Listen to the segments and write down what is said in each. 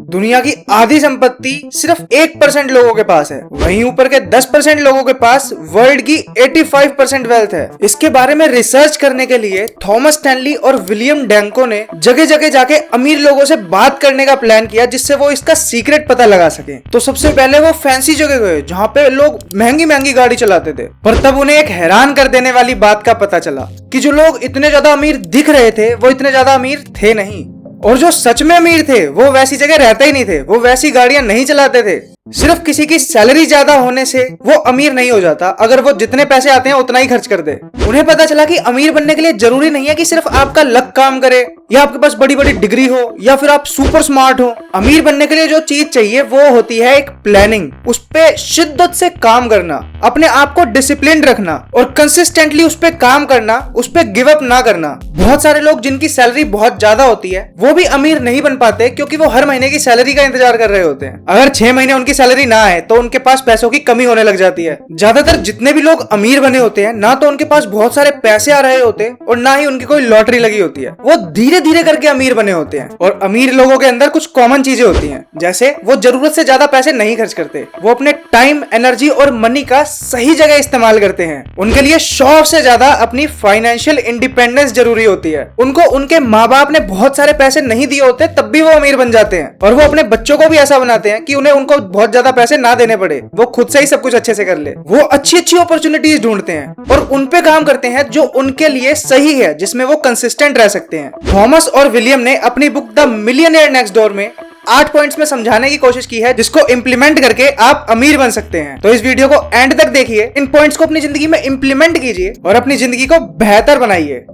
दुनिया की आधी संपत्ति सिर्फ 1% लोगों के पास है, वहीं ऊपर के 10% लोगों के पास वर्ल्ड की 85% वेल्थ है। इसके बारे में रिसर्च करने के लिए थॉमस स्टैनली और विलियम डैंको ने जगह जगह जाके अमीर लोगों से बात करने का प्लान किया, जिससे वो इसका सीक्रेट पता लगा सके। तो सबसे पहले वो फैंसी जगह गए जहाँ पे लोग महंगी महंगी गाड़ी चलाते थे, पर तब उन्हें एक हैरान कर देने वाली बात का पता चला कि जो लोग इतने ज्यादा अमीर दिख रहे थे वो इतने ज्यादा अमीर थे नहीं, और जो सच में अमीर थे वो वैसी जगह रहते ही नहीं थे, वो वैसी गाड़ियां नहीं चलाते थे। सिर्फ किसी की सैलरी ज्यादा होने से वो अमीर नहीं हो जाता, अगर वो जितने पैसे आते हैं उतना ही खर्च कर दे। उन्हें पता चला कि अमीर बनने के लिए जरूरी नहीं है कि सिर्फ आपका लक काम करे या आपके पास बड़ी बड़ी डिग्री हो या फिर आप सुपर स्मार्ट हो। अमीर बनने के लिए जो चीज चाहिए वो होती है एक प्लानिंग, उस पे शिद्दत से काम करना, अपने आप को डिसिप्लिन रखना और कंसिस्टेंटली उस पे काम करना, उस पे गिव अप ना करना। बहुत सारे लोग जिनकी सैलरी बहुत ज्यादा होती है वो भी अमीर नहीं बन पाते, क्योंकि वो हर महीने की सैलरी का इंतजार कर रहे होते हैं। अगर 6 महीने उनकी सैलरी ना आए तो उनके पास पैसों की कमी होने लग जाती है। ज्यादातर जितने भी लोग अमीर बने होते हैं ना तो उनके पास बहुत सारे पैसे आ रहे होते हैं और ना ही उनकी कोई लॉटरी लगी होती है, वो धीरे धीरे करके अमीर बने होते हैं। और अमीर लोगों के अंदर कुछ कॉमन चीजें होती हैं, जैसे वो जरूरत से ज्यादा पैसे नहीं खर्च करते, वो अपने टाइम, एनर्जी और मनी का सही जगह इस्तेमाल करते हैं। उनके लिए शौक से ज्यादा अपनी फाइनेंशियल इंडिपेंडेंस जरूरी होती है। उनको उनके माँ बाप ने बहुत सारे पैसे नहीं दिए होते तब भी वो अमीर बन जाते हैं, और वो अपने बच्चों को भी ऐसा बनाते हैं कि उन्हें उनको बहुत ज्यादा पैसे ना देने पड़े, वो खुद से ही सब कुछ अच्छे से कर ले। वो अच्छी अच्छी अपॉर्चुनिटीज ढूंढते हैं और उन पे काम करते हैं जो उनके लिए सही है, जिसमें वो कंसिस्टेंट रह सकते हैं। थॉमस और विलियम ने अपनी book the millionaire next door में 8 पॉइंट्स में समझाने की कोशिश की है, जिसको इंप्लीमेंट करके आप अमीर बन सकते हैं। तो इस वीडियो को एंड तक देखिए, इन पॉइंट्स को अपनी जिंदगी में इंप्लीमेंट कीजिए और अपनी जिंदगी को बेहतर बनाइए।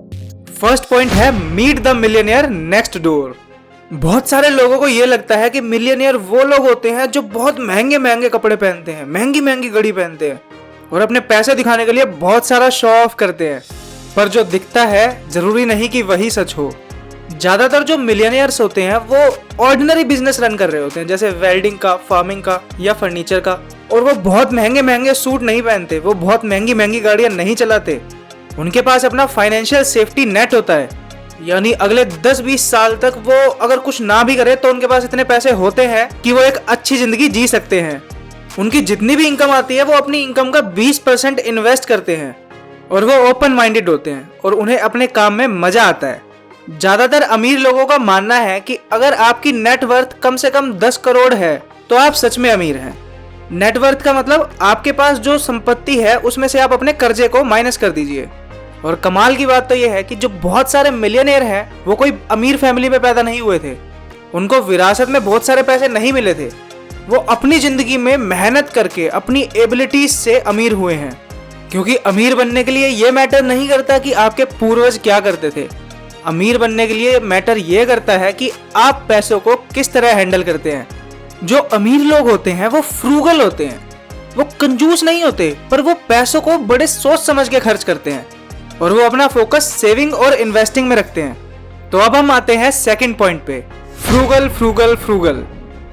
फर्स्ट पॉइंट है meet the millionaire next door. बहुत सारे लोगों को यह लगता है कि मिलियनेयर वो लोग होते हैं जो बहुत महंगे महंगे कपड़े पहनते हैं, महंगी महंगी घड़ी पहनते हैं और अपने पैसे दिखाने के लिए बहुत सारा शो ऑफ करते हैं, पर जो दिखता है जरूरी नहीं कि वही सच हो। ज्यादातर जो मिलियनेयर्स होते हैं वो ऑर्डिनरी बिजनेस रन कर रहे होते हैं, जैसे वेल्डिंग का, फार्मिंग का या फर्नीचर का, और वो बहुत महंगे महंगे सूट नहीं पहनते, वो बहुत महंगी महंगी गाड़ियां नहीं चलाते। उनके पास अपना फाइनेंशियल सेफ्टी नेट होता है, यानी अगले 10-20 साल तक वो अगर कुछ ना भी करे तो उनके पास इतने पैसे होते हैं कि वो एक अच्छी जिंदगी जी सकते हैं। उनकी जितनी भी इनकम आती है वो अपनी इनकम का 20% इन्वेस्ट करते हैं, और वो ओपन माइंडेड होते हैं और उन्हें अपने काम में मजा आता है। ज्यादातर अमीर लोगों का मानना है कि अगर आपकी नेटवर्थ कम से कम 10 करोड़ है तो आप सच में अमीर हैं। नेटवर्थ का मतलब आपके पास जो संपत्ति है उसमें से आप अपने कर्जे को माइनस कर दीजिए। और कमाल की बात तो यह है कि जो बहुत सारे मिलियनेयर हैं वो कोई अमीर फैमिली में पैदा नहीं हुए थे, उनको विरासत में बहुत सारे पैसे नहीं मिले थे, वो अपनी जिंदगी में मेहनत करके अपनी एबिलिटीज से अमीर हुए हैं। क्योंकि अमीर बनने के लिए यह मैटर नहीं करता कि आपके पूर्वज क्या करते थे, अमीर बनने के लिए मैटर यह करता है कि आप पैसों को किस तरह हैंडल करते हैं। जो अमीर लोग होते हैं वो फ्रूगल होते हैं, वो कंजूस नहीं होते, पर वो पैसों को बड़े सोच समझ के खर्च करते हैं और वो अपना फोकस सेविंग और इन्वेस्टिंग में रखते हैं। तो अब हम आते हैं सेकंड पॉइंट पे, फ्रूगल फ्रूगल फ्रूगल।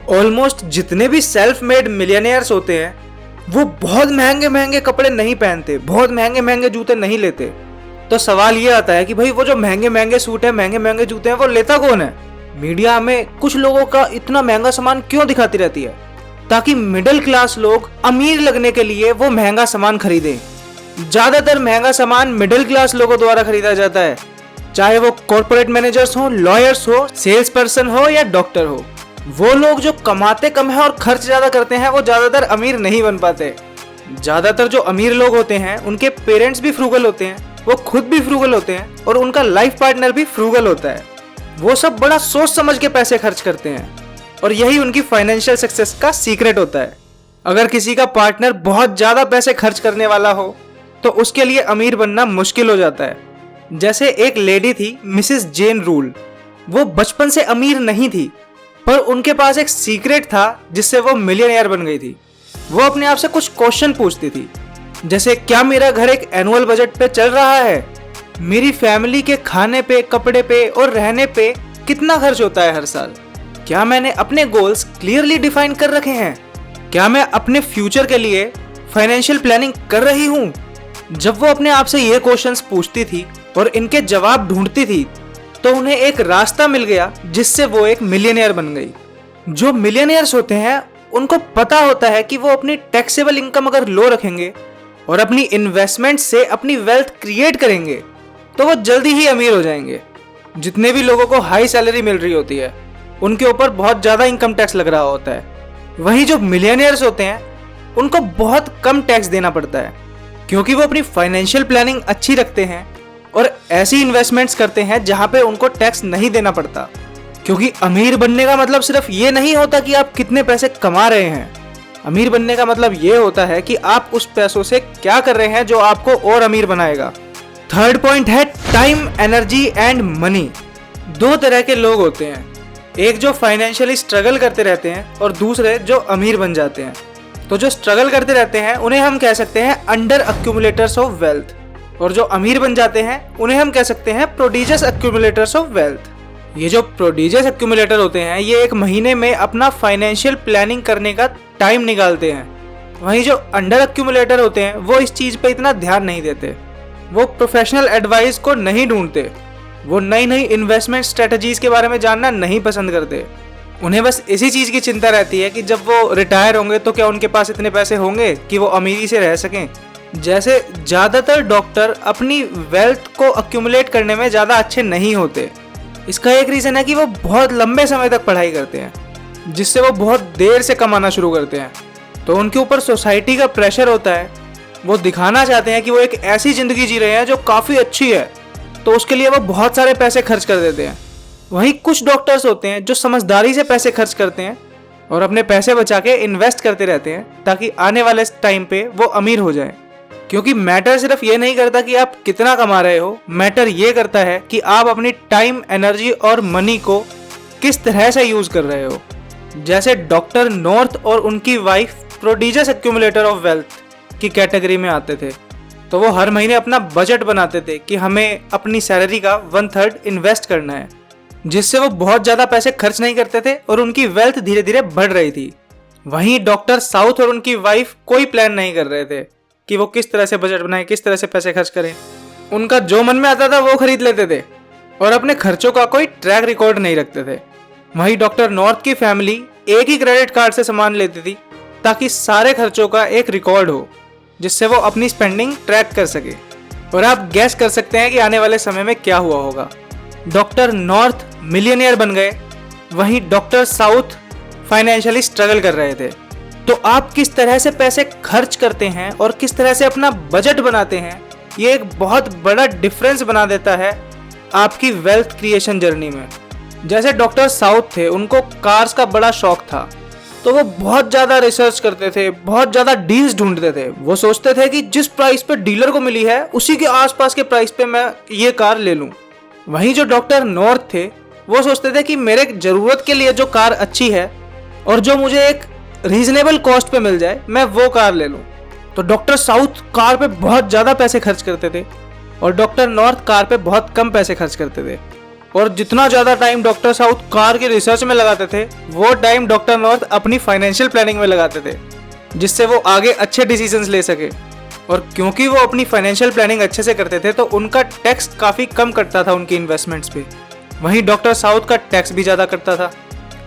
ऑलमोस्ट जितने भी सेल्फ मेड मिलियनेयर्स होते हैं वो बहुत महंगे महंगे कपड़े नहीं पहनते, बहुत महंगे महंगे जूते नहीं लेते। तो सवाल ये आता है कि भाई वो जो महंगे महंगे सूट है, महंगे महंगे जूते हैं, वो लेता कौन है? मीडिया हमें कुछ लोगों का इतना महंगा सामान क्यों दिखाती रहती है? ताकि मिडिल क्लास लोग अमीर लगने के लिए वो महंगा सामान खरीदें। ज्यादातर महंगा सामान मिडिल क्लास लोगों द्वारा खरीदा जाता है, चाहे वो कॉर्पोरेट मैनेजर्स हो, लॉयर्स हो, सेल्स पर्सन हो या डॉक्टर हो। वो लोग जो कमाते कम है और खर्च ज्यादा करते हैं वो ज्यादातर अमीर नहीं बन पाते। ज्यादातर जो अमीर लोग होते हैं उनके पेरेंट्स भी फ्रूगल होते हैं, वो खुद भी फ्रूगल होते हैं और उनका लाइफ पार्टनर भी फ्रूगल होता है। वो सब बड़ा सोच समझ के पैसे खर्च करते हैं और यही उनकी फाइनेंशियल सक्सेस का सीक्रेट होता है। अगर किसी का पार्टनर बहुत ज्यादा पैसे खर्च करने वाला हो तो उसके लिए अमीर बनना मुश्किल हो जाता है। जैसे एक लेडी थी, मिसेस जेन रूल। वो बचपन से अमीर नहीं थी, पर उनके पास एक सीक्रेट था जिससे वो मिलियनेयर बन गई थी। वो अपने आप से कुछ क्वेश्चन पूछती थी, जैसे क्या मेरा घर एक एनुअल बजट पे चल रहा है? मेरी फैमिली के खाने पे, कपड़े पे और रहने पे कितना खर्च होता है हर साल? क्या मैंने अपने गोल्स क्लियरली डिफाइन कर रखे हैं? क्या मैं अपने फ्यूचर के लिए फाइनेंशियल प्लानिंग कर रही हूँ? जब वो अपने आप से ये क्वेश्चंस पूछती थी और इनके जवाब ढूंढती थी तो उन्हें एक रास्ता मिल गया जिससे वो एक मिलियनेयर बन गई। जो मिलियनियर्स होते हैं उनको पता होता है कि वो अपनी टैक्सेबल इनकम अगर लो रखेंगे और अपनी इन्वेस्टमेंट से अपनी वेल्थ क्रिएट करेंगे तो वो जल्दी ही अमीर हो जाएंगे। जितने भी लोगों को हाई सैलरी मिल रही होती है उनके ऊपर बहुत ज़्यादा इनकम टैक्स लग रहा होता है, वहीं जो मिलियनियर्स होते हैं उनको बहुत कम टैक्स देना पड़ता है क्योंकि वो अपनी फाइनेंशियल प्लानिंग अच्छी रखते हैं और ऐसी इन्वेस्टमेंट्स करते हैं जहां पे उनको टैक्स नहीं देना पड़ता। क्योंकि अमीर बनने का मतलब सिर्फ ये नहीं होता कि आप कितने पैसे कमा रहे हैं, अमीर बनने का मतलब ये होता है कि आप उस पैसों से क्या कर रहे हैं जो आपको और अमीर बनाएगा। थर्ड पॉइंट है टाइम, एनर्जी एंड मनी। दो तरह के लोग होते हैं, एक जो फाइनेंशियली स्ट्रगल करते रहते हैं और दूसरे जो अमीर बन जाते हैं। तो जो स्ट्रगल करते रहते हैं उन्हें हम कह सकते हैं अंडर अक्यूमुलेटर्स ऑफ वेल्थ, और जो अमीर बन जाते हैं उन्हें हम कह सकते हैं प्रोडिजियस अक्यूमुलेटर्स ऑफ वेल्थ। ये जो प्रोडिजियस अक्यूमुलेटर होते हैं ये एक महीने में अपना फाइनेंशियल प्लानिंग करने का टाइम निकालते हैं, वहीं जो अंडर अक्यूमुलेटर होते हैं वो इस चीज़ पे इतना ध्यान नहीं देते, वो प्रोफेशनल एडवाइस को नहीं ढूंढते, वो नई नई इन्वेस्टमेंट स्ट्रेटजीज के बारे में जानना नहीं पसंद करते। उन्हें बस इसी चीज़ की चिंता रहती है कि जब वो रिटायर होंगे तो क्या उनके पास इतने पैसे होंगे कि वो अमीरी से रह सकें। जैसे ज़्यादातर डॉक्टर अपनी वेल्थ को अक्यूमुलेट करने में ज़्यादा अच्छे नहीं होते। इसका एक रीज़न है कि वो बहुत लंबे समय तक पढ़ाई करते हैं जिससे वो बहुत देर से कमाना शुरू करते हैं, तो उनके ऊपर सोसाइटी का प्रेशर होता है। वो दिखाना चाहते हैं कि वो एक ऐसी ज़िंदगी जी रहे हैं जो काफ़ी अच्छी है, तो उसके लिए वो बहुत सारे पैसे खर्च कर देते हैं। वहीं कुछ डॉक्टर्स होते हैं जो समझदारी से पैसे खर्च करते हैं और अपने पैसे बचा के इन्वेस्ट करते रहते हैं ताकि आने वाले टाइम पे वो अमीर हो जाएं। क्योंकि मैटर सिर्फ ये नहीं करता कि आप कितना कमा रहे हो, मैटर ये करता है कि आप अपनी टाइम, एनर्जी और मनी को किस तरह से यूज़ कर रहे हो। जैसे डॉक्टर नॉर्थ और उनकी wife prodigious accumulator of wealth की कैटेगरी में आते थे, तो वो हर महीने अपना बजट बनाते थे कि हमें अपनी सैलरी का 1/3 इन्वेस्ट करना है, जिससे वो बहुत ज़्यादा पैसे खर्च नहीं करते थे और उनकी वेल्थ धीरे धीरे बढ़ रही थी। वहीं डॉक्टर साउथ और उनकी वाइफ कोई प्लान नहीं कर रहे थे कि वो किस तरह से बजट बनाए, किस तरह से पैसे खर्च करें। उनका जो मन में आता था वो खरीद लेते थे और अपने खर्चों का कोई ट्रैक रिकॉर्ड नहीं रखते थे। वहीं डॉक्टर नॉर्थ की फैमिली एक ही क्रेडिट कार्ड से सामान लेती थी ताकि सारे खर्चों का एक रिकॉर्ड हो जिससे वो अपनी स्पेंडिंग ट्रैक कर सके। और आप गैस कर सकते हैं कि आने वाले समय में क्या हुआ होगा। डॉक्टर नॉर्थ मिलियनियर बन गए, वहीं डॉक्टर साउथ फाइनेंशियली स्ट्रगल कर रहे थे। तो आप किस तरह से पैसे खर्च करते हैं और किस तरह से अपना बजट बनाते हैं, ये एक बहुत बड़ा डिफरेंस बना देता है आपकी वेल्थ क्रिएशन जर्नी में। जैसे डॉक्टर साउथ थे, उनको कार्स का बड़ा शौक था, तो वो बहुत ज़्यादा रिसर्च करते थे, बहुत ज़्यादा डील्स ढूंढते थे। वो सोचते थे कि जिस प्राइस पे डीलर को मिली है उसी के आसपास के प्राइस पे मैं ये कार ले लूँ। वहीं जो डॉक्टर नॉर्थ थे वो सोचते थे कि मेरे ज़रूरत के लिए जो कार अच्छी है और जो मुझे एक रीजनेबल कॉस्ट पे मिल जाए मैं वो कार ले लूँ। तो डॉक्टर साउथ कार पे बहुत ज़्यादा पैसे खर्च करते थे और डॉक्टर नॉर्थ कार पे बहुत कम पैसे खर्च करते थे। और जितना ज़्यादा टाइम डॉक्टर साउथ कार की रिसर्च में लगाते थे वो टाइम डॉक्टर नॉर्थ अपनी फाइनेंशियल प्लानिंग में लगाते थे, जिससे वो आगे अच्छे डिसीजंस ले सके। और क्योंकि वो अपनी फाइनेंशियल प्लानिंग अच्छे से करते थे तो उनका टैक्स काफ़ी कम कटता था उनकी इन्वेस्टमेंट्स पे। वहीं डॉक्टर साउथ का टैक्स भी ज़्यादा कटता था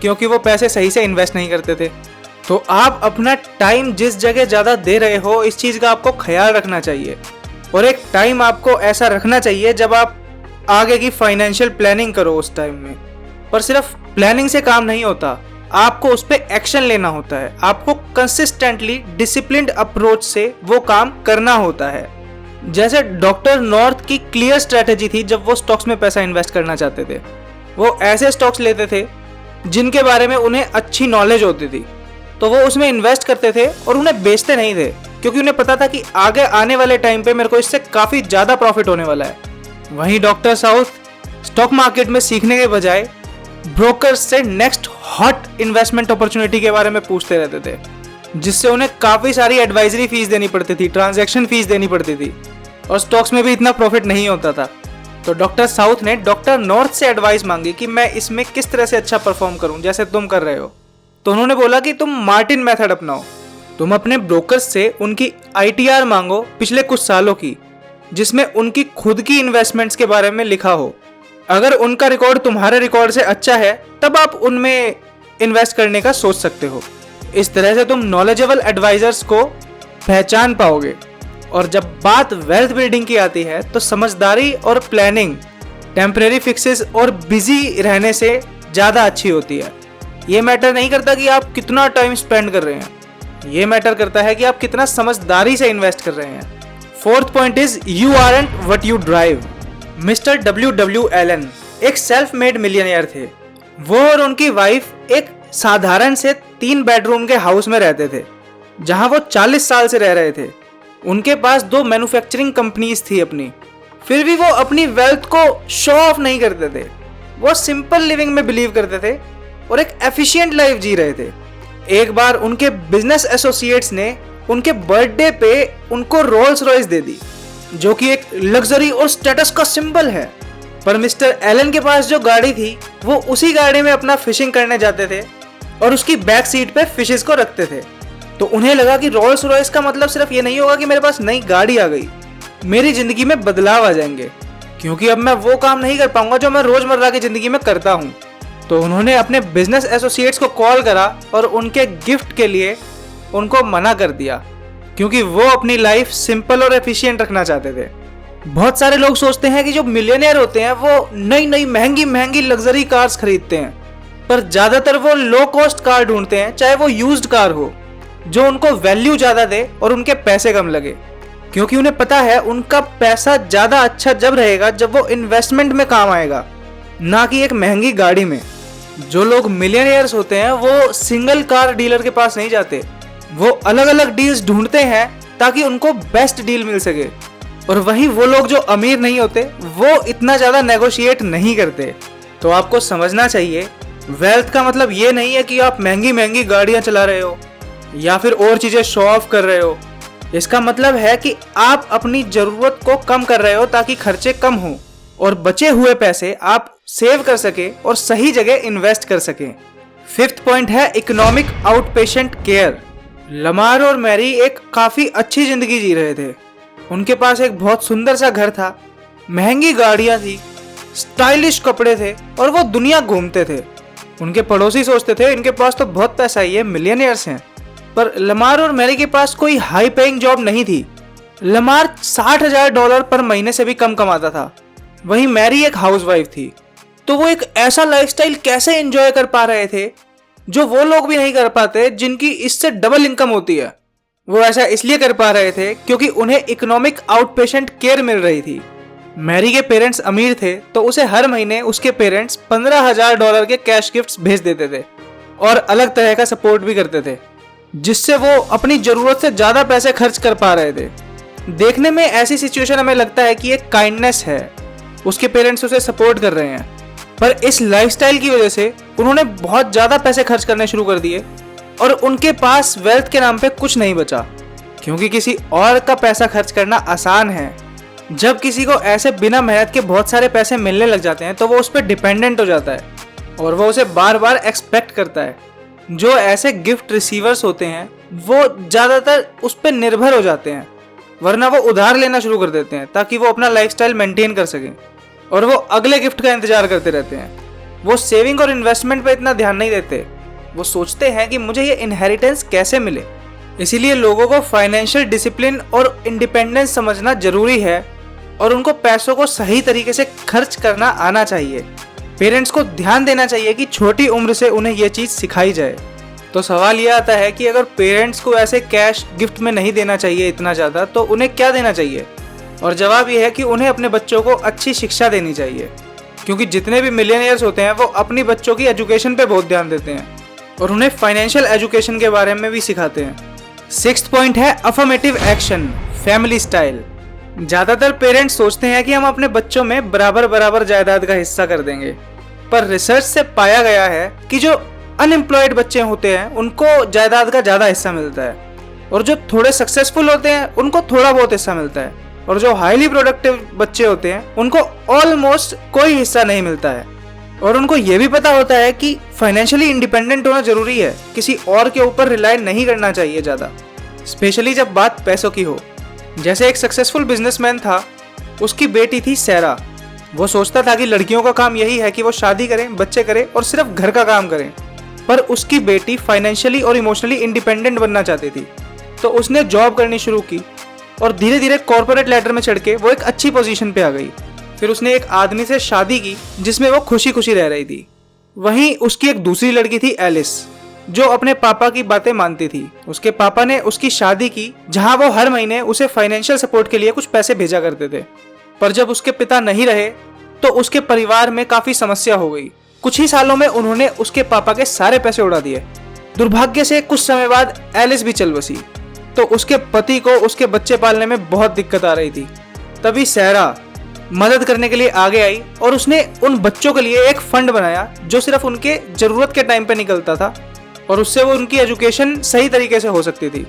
क्योंकि वो पैसे सही से इन्वेस्ट नहीं करते थे। तो आप अपना टाइम जिस जगह ज़्यादा दे रहे हो इस चीज़ का आपको ख्याल रखना चाहिए। और एक टाइम आपको ऐसा रखना चाहिए जब आप आगे की फाइनेंशियल प्लानिंग करो उस टाइम में। पर सिर्फ प्लानिंग से काम नहीं होता, आपको उस पर एक्शन लेना होता है। आपको कंसिस्टेंटली डिसिप्लिन्ड अप्रोच से वो काम करना होता है। जैसे डॉक्टर नॉर्थ की क्लियर स्ट्रेटेजी थी जब वो स्टॉक्स में पैसा इन्वेस्ट करना चाहते थे। वो ऐसे स्टॉक्स लेते थे जिनके बारे में उन्हें अच्छी नॉलेज होती थी, तो वो उसमें इन्वेस्ट करते थे और उन्हें बेचते नहीं थे क्योंकि उन्हें पता था कि आगे आने वाले टाइम पे मेरे को इससे काफ़ी ज़्यादा प्रॉफिट होने वाला है। वहीं डॉक्टर साउथ स्टॉक मार्केट में सीखने के बजाय ब्रोकर्स से नेक्स्ट हॉट इन्वेस्टमेंट अपॉर्चुनिटी के बारे में पूछते रहते थे, जिससे उन्हें काफ़ी सारी एडवाइजरी फीस देनी पड़ती थी, ट्रांजैक्शन फीस देनी पड़ती थी और स्टॉक्स में भी इतना प्रॉफिट नहीं होता था। तो डॉक्टर साउथ ने डॉक्टर नॉर्थ से एडवाइस मांगी कि मैं इसमें किस तरह से अच्छा परफॉर्म करूं जैसे तुम कर रहे हो। तो उन्होंने बोला कि तुम मार्टिन मेथड अपनाओ, तुम अपने ब्रोकर्स से उनकी ITR मांगो पिछले कुछ सालों की, जिसमें उनकी खुद की इन्वेस्टमेंट्स के बारे में लिखा हो। अगर उनका रिकॉर्ड तुम्हारे रिकॉर्ड से अच्छा है तब आप उनमें इन्वेस्ट करने का सोच सकते हो। इस तरह से तुम नॉलेजेबल एडवाइजर्स को पहचान पाओगे। और जब बात वेल्थ बिल्डिंग की आती है तो समझदारी और प्लानिंग टेम्परेरी फिक्सेस और बिजी रहने से ज़्यादा अच्छी होती है। ये मैटर नहीं करता कि आप कितना टाइम स्पेंड कर रहे हैं, ये मैटर करता है कि आप कितना समझदारी से इन्वेस्ट कर रहे हैं। Fourth point is you aren't what you drive. Mister W Allen एक सेल्फ मेड मिलियनियर थे। वो और उनकी वाइफ एक साधारण से 3 बेडरूम के हाउस में रहते थे जहां वो 40 साल से रह रहे थे। उनके पास 2 मैन्युफैक्चरिंग कंपनीज थी अपनी। फिर भी वो अपनी वेल्थ को शो ऑफ नहीं करते थे। वो सिंपल लिविंग में बिलीव करते थे और एक एफिशिएंट लाइफ जी रहे थे। एक बार उनके बिजनेस एसोसिएट्स ने उनके बर्थडे पे उनको रोल्स रॉयस दे दी, जो कि एक लग्जरी और स्टेटस का सिंबल है। पर मिस्टर एलन के पास जो गाड़ी थी वो उसी गाड़ी में अपना फिशिंग करने जाते थे और उसकी बैक सीट पे फिशेस को रखते थे। तो उन्हें लगा कि रोल्स रॉयस का मतलब सिर्फ ये नहीं होगा कि मेरे पास नई गाड़ी आ गई, मेरी जिंदगी में बदलाव आ जाएंगे, क्योंकि अब मैं वो काम नहीं कर पाऊंगा जो मैं रोजमर्रा की जिंदगी में करता हूँ। तो उन्होंने अपने बिजनेस एसोसिएट्स को कॉल करा और उनके गिफ्ट के लिए उनको मना कर दिया, क्योंकि वो अपनी लाइफ सिंपल और एफिशिएंट रखना चाहते थे। बहुत सारे लोग सोचते हैं कि जो मिलियनेयर होते हैं वो नई नई महंगी महंगी लग्जरी कार्स खरीदते हैं, पर ज्यादातर वो लो कॉस्ट कार ढूंढते हैं, चाहे वो यूज्ड कार हो, जो उनको वैल्यू ज्यादा दे और उनके पैसे कम लगे, क्योंकि उन्हें पता है उनका पैसा ज्यादा अच्छा जब रहेगा जब वो इन्वेस्टमेंट में काम आएगा, ना कि एक महंगी गाड़ी में। जो लोग मिलियनियर्स होते हैं वो सिंगल कार डीलर के पास नहीं जाते, वो अलग अलग डील्स ढूंढते हैं ताकि उनको बेस्ट डील मिल सके। और वहीं वो लोग जो अमीर नहीं होते वो इतना ज्यादा नेगोशिएट नहीं करते। तो आपको समझना चाहिए, वेल्थ का मतलब ये नहीं है कि आप महंगी महंगी गाड़ियां चला रहे हो या फिर और चीजें शो ऑफ कर रहे हो। इसका मतलब है कि आप अपनी जरूरत को कम कर रहे हो ताकि खर्चे कम हो और बचे हुए पैसे आप सेव कर सके और सही जगह इन्वेस्ट कर सके। फिफ्थ पॉइंट है इकोनॉमिक आउटपेशेंट केयर। लमार और मैरी एक काफी अच्छी जिंदगी जी रहे थे। उनके पास एक बहुत सुंदर सा घर था, महंगी गाड़ियां थी, स्टाइलिश कपड़े थे और वो दुनिया घूमते थे। उनके पड़ोसी सोचते थे इनके पास तो बहुत पैसा है, ये मिलियनियर्स हैं। पर लमार और मैरी के पास कोई हाई पेइंग जॉब नहीं थी। लमार $60,000 पर महीने से भी कम कमाता था, वहीं मैरी एक हाउसवाइफ थी। तो वो एक ऐसा लाइफस्टाइल कैसे एंजॉय कर पा रहे थे जो वो लोग भी नहीं कर पाते जिनकी इससे डबल इनकम होती है। वो ऐसा इसलिए कर पा रहे थे क्योंकि उन्हें इकोनॉमिक आउटपेशेंट केयर मिल रही थी। मैरी के पेरेंट्स अमीर थे तो उसे हर महीने उसके पेरेंट्स $15,000 के कैश गिफ्ट्स भेज देते थे और अलग तरह का सपोर्ट भी करते थे, जिससे वो अपनी जरूरत से ज्यादा पैसे खर्च कर पा रहे थे। देखने में ऐसी सिचुएशन हमें लगता है कि एक काइंडनेस है, उसके पेरेंट्स उसे सपोर्ट कर रहे हैं, पर इस लाइफस्टाइल की वजह से उन्होंने बहुत ज्यादा पैसे खर्च करने शुरू कर दिए और उनके पास वेल्थ के नाम पे कुछ नहीं बचा। क्योंकि किसी और का पैसा खर्च करना आसान है, जब किसी को ऐसे बिना मेहनत के बहुत सारे पैसे मिलने लग जाते हैं तो वो उस पर डिपेंडेंट हो जाता है और वो उसे बार बार एक्सपेक्ट करता है। जो ऐसे गिफ्ट रिसीवर्स होते हैं वो ज़्यादातर उस पर निर्भर हो जाते हैं, वरना वो उधार लेना शुरू कर देते हैं ताकि वो अपना लाइफस्टाइल मेंटेन कर सकें और वो अगले गिफ्ट का इंतजार करते रहते हैं। वो सेविंग और इन्वेस्टमेंट पे इतना ध्यान नहीं देते, वो सोचते हैं कि मुझे ये इनहेरिटेंस कैसे मिले। इसीलिए लोगों को फाइनेंशियल डिसिप्लिन और इंडिपेंडेंस समझना जरूरी है और उनको पैसों को सही तरीके से खर्च करना आना चाहिए। पेरेंट्स को ध्यान देना चाहिए कि छोटी उम्र से उन्हें यह चीज़ सिखाई जाए। तो सवाल यह आता है कि अगर पेरेंट्स को ऐसे कैश गिफ्ट में नहीं देना चाहिए इतना ज़्यादा, तो उन्हें क्या देना चाहिए? और जवाब यह है कि उन्हें अपने बच्चों को अच्छी शिक्षा देनी चाहिए, क्योंकि जितने भी मिलियनियर्स होते हैं वो अपनी बच्चों की एजुकेशन पे बहुत ध्यान देते हैं और उन्हें फाइनेंशियल एजुकेशन के बारे में भी सिखाते हैं। सिक्स्थ पॉइंट है अफर्मेटिव एक्शन, फैमिली स्टाइल। ज़्यादातर पेरेंट्स सोचते हैं कि हम अपने बच्चों में बराबर बराबर जायदाद का हिस्सा कर देंगे, पर रिसर्च से पाया गया है कि जो अनएम्प्लॉयड बच्चे होते हैं उनको जायदाद का ज़्यादा हिस्सा मिलता है और जो थोड़े सक्सेसफुल होते हैं उनको थोड़ा बहुत हिस्सा मिलता है और जो हाईली प्रोडक्टिव बच्चे होते हैं उनको ऑलमोस्ट कोई हिस्सा नहीं मिलता है। और उनको ये भी पता होता है कि फाइनेंशियली इंडिपेंडेंट होना जरूरी है, किसी और के ऊपर रिलाय नहीं करना चाहिए ज़्यादा, स्पेशली जब बात पैसों की हो। जैसे एक सक्सेसफुल बिजनेसमैन था, उसकी बेटी थी सैरा। वो सोचता था कि लड़कियों का काम यही है कि वो शादी करें, बच्चे करें और सिर्फ घर का काम करें। पर उसकी बेटी फाइनेंशियली और इमोशनली इंडिपेंडेंट बनना चाहती थी, तो उसने जॉब करनी शुरू की और धीरे धीरे कॉर्पोरेट लैडर में चढ़ के वो एक अच्छी पोजीशन पे आ गई। फिर उसने एक आदमी से शादी की जिसमें वो खुशी खुशी रह रही थी। वहीं उसकी एक दूसरी लड़की थी एलिस, जो अपने पापा की बातें मानती थी। उसके पापा ने उसकी शादी की जहां वो हर महीने उसे फाइनेंशियल सपोर्ट के लिए कुछ पैसे भेजा करते थे। पर जब उसके पिता नहीं रहे तो उसके परिवार में काफी समस्या हो गई। कुछ ही सालों में उन्होंने उसके पापा के सारे पैसे उड़ा दिए। दुर्भाग्य से कुछ समय बाद एलिस भी चल बसी, तो उसके पति को उसके बच्चे पालने में बहुत दिक्कत आ रही थी। तभी सहरा मदद करने के लिए आगे आई और उसने उन बच्चों के लिए एक फंड बनाया जो सिर्फ उनके जरूरत के टाइम पे निकलता था और उससे वो उनकी एजुकेशन सही तरीके से हो सकती थी।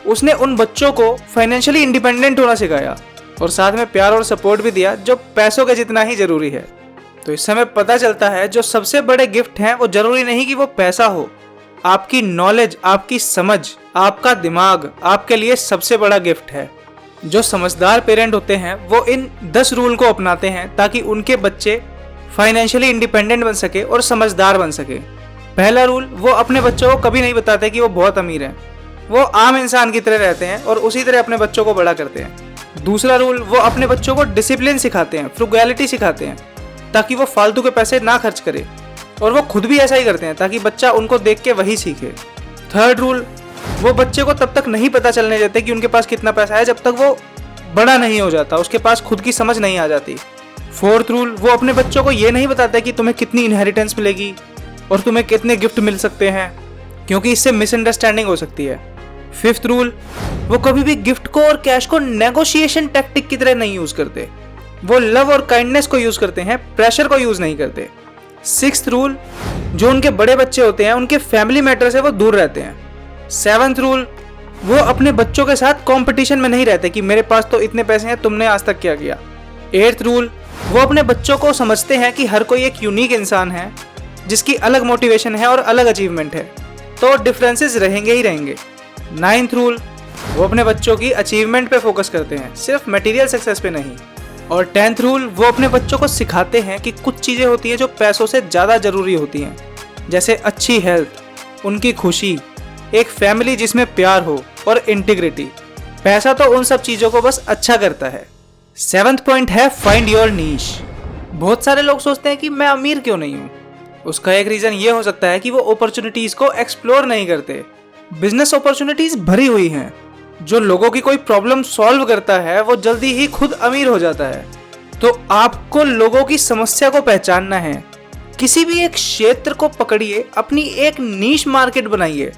उसने उन बच्चों को फाइनेंशियली इंडिपेंडेंट होना सिखाया और साथ में प्यार और सपोर्ट भी दिया, जो पैसों के जितना ही जरूरी है। तो इस समय पता चलता है जो सबसे बड़े गिफ्ट हैं वो जरूरी नहीं कि वो पैसा हो। आपकी नॉलेज, आपकी समझ, आपका दिमाग आपके लिए सबसे बड़ा गिफ्ट है। जो समझदार पेरेंट होते हैं वो इन 10 रूल को अपनाते हैं ताकि उनके बच्चे फाइनेंशियली इंडिपेंडेंट बन सके और समझदार बन सके। पहला रूल, वो अपने बच्चों को कभी नहीं बताते कि वो बहुत अमीर हैं। वो आम इंसान की तरह रहते हैं और उसी तरह अपने बच्चों को बड़ा करते हैं। दूसरा रूल, वो अपने बच्चों को डिसिप्लिन सिखाते हैं, फ्रुगैलिटी सिखाते हैं ताकि वो फालतू के पैसे ना खर्च करे, और वो खुद भी ऐसा ही करते हैं ताकि बच्चा उनको देख के वही सीखे। थर्ड रूल, वो बच्चे को तब तक नहीं पता चलने देते कि उनके पास कितना पैसा है जब तक वो बड़ा नहीं हो जाता, उसके पास खुद की समझ नहीं आ जाती। फोर्थ रूल, वो अपने बच्चों को ये नहीं बताते कि तुम्हें कितनी इनहेरिटेंस मिलेगी और तुम्हें कितने गिफ्ट मिल सकते हैं, क्योंकि इससे मिसअंडरस्टैंडिंग हो सकती है। फिफ्थ रूल, वो कभी भी गिफ्ट को और कैश को नेगोशिएशन टैक्टिक की तरह नहीं यूज करते। वो लव और काइंडनेस को यूज करते हैं, प्रेशर को यूज नहीं करते। सिक्स्थ रूल, जो उनके बड़े बच्चे होते हैं उनके फैमिली मैटर से वो दूर रहते हैं। सेवंथ रूल, वो अपने बच्चों के साथ कंपटीशन में नहीं रहते कि मेरे पास तो इतने पैसे हैं, तुमने आज तक क्या किया। एट्थ रूल, वो अपने बच्चों को समझते हैं कि हर कोई एक यूनिक इंसान है जिसकी अलग मोटिवेशन है और अलग अचीवमेंट है, तो डिफरेंसेस रहेंगे ही रहेंगे। नाइन्थ रूल, वो अपने बच्चों की अचीवमेंट पे फोकस करते हैं, सिर्फ मटेरियल सक्सेस पे नहीं। और 10th रूल, वो अपने बच्चों को सिखाते हैं कि कुछ चीज़ें होती हैं जो पैसों से ज़्यादा ज़रूरी होती हैं, जैसे अच्छी हेल्थ, उनकी खुशी, एक फैमिली जिसमें प्यार हो और इंटीग्रिटी। पैसा तो उन सब चीज़ों को बस अच्छा करता है। 7th पॉइंट है फाइंड योर नीश। बहुत सारे लोग सोचते हैं कि मैं अमीर क्यों नहीं हूँ। उसका एक रीज़न ये हो सकता है कि वो अपॉर्चुनिटीज़ को एक्सप्लोर नहीं करते। बिजनेस अपॉर्चुनिटीज़ भरी हुई हैं। जो लोगों की कोई प्रॉब्लम सॉल्व करता है वो जल्दी ही खुद अमीर हो जाता है। तो आपको लोगों की समस्या को पहचानना है। किसी भी एक क्षेत्र को पकड़िए, अपनी एक नीश मार्केट बनाइए,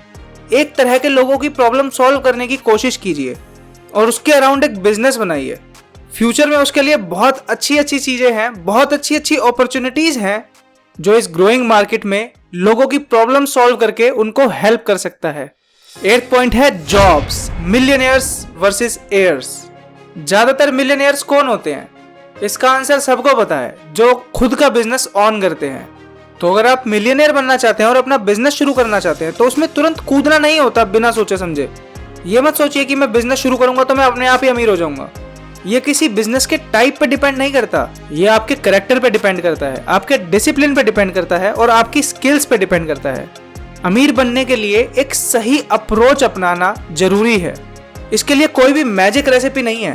एक तरह के लोगों की प्रॉब्लम सॉल्व करने की कोशिश कीजिए और उसके अराउंड एक बिजनेस बनाइए। फ्यूचर में उसके लिए बहुत अच्छी अच्छी चीजें हैं, बहुत अच्छी अच्छी अपॉर्चुनिटीज हैं जो इस ग्रोइंग मार्केट में लोगों की प्रॉब्लम सॉल्व करके उनको हेल्प कर सकता है। 8th पॉइंट है जॉब्स, मिलियनियर्स वर्सेस एयर्स। ज्यादातर मिलियनियर्स कौन होते हैं? इसका आंसर सबको पता है, जो खुद का बिजनेस ऑन करते हैं। तो अगर आप मिलियनियर बनना चाहते हैं और अपना बिजनेस शुरू करना चाहते हैं तो उसमें तुरंत कूदना नहीं होता बिना सोचे समझे। ये मत सोचिए कि मैं बिजनेस शुरू करूंगा तो मैं अपने आप ही अमीर हो जाऊंगा। ये किसी बिजनेस के टाइप पे डिपेंड नहीं करता, ये आपके कैरेक्टर पे डिपेंड करता है, आपके डिसिप्लिन पे डिपेंड करता है और आपकी स्किल्स पे डिपेंड करता है। अमीर बनने के लिए एक सही अप्रोच अपनाना जरूरी है। इसके लिए कोई भी मैजिक रेसिपी नहीं है।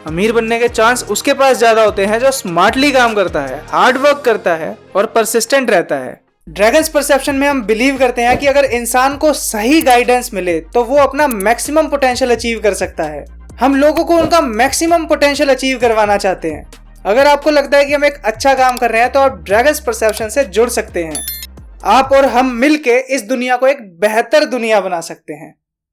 अमीर बनने के चांस उसके पास ज्यादा होते हैं जो स्मार्टली काम करता है, हार्ड वर्क करता है और परसिस्टेंट रहता है। ड्रैगन्स परसेप्शन में हम बिलीव करते हैं कि अगर इंसान को सही गाइडेंस मिले तो वो अपना मैक्सिमम पोटेंशियल अचीव कर सकता है। हम लोगों को उनका मैक्सिमम पोटेंशियल अचीव करवाना चाहते हैं। अगर आपको लगता है कि हम एक अच्छा काम कर रहे हैं तो आप ड्रैगन्स परसेप्शन से जुड़ सकते हैं। आप और हम मिलके इस दुनिया को एक बेहतर दुनिया बना सकते हैं।